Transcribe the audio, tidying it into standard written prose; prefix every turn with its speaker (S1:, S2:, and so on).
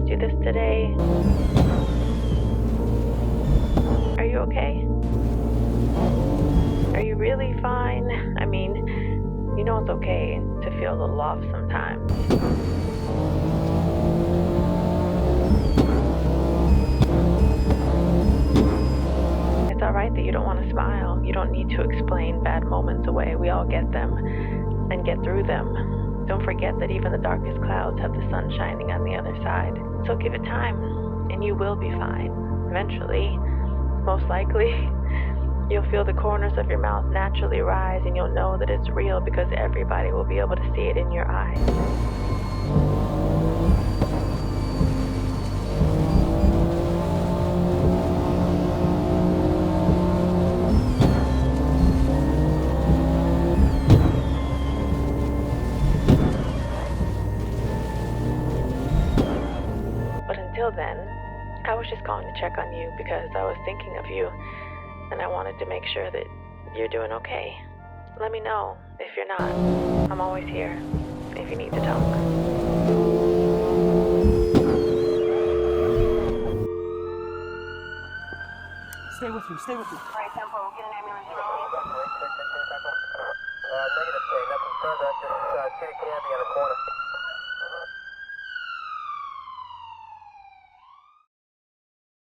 S1: you this today. Are you okay? Are you really fine? I mean, you know it's okay to feel a little off sometimes. It's alright that you don't want to smile. You don't need to explain bad moments away. We all get them and get through them. Don't forget that even the darkest clouds have the sun shining on the other side. So give it time, and you will be fine. Eventually, most likely, you'll feel the corners of your mouth naturally rise, and you'll know that it's real because everybody will be able to see it in your eyes. But until then, I was just calling to check on you because I was thinking of you, and I wanted to make sure that you're doing okay. Let me know if you're not. I'm always here if you need to talk.
S2: Stay with me, stay with me.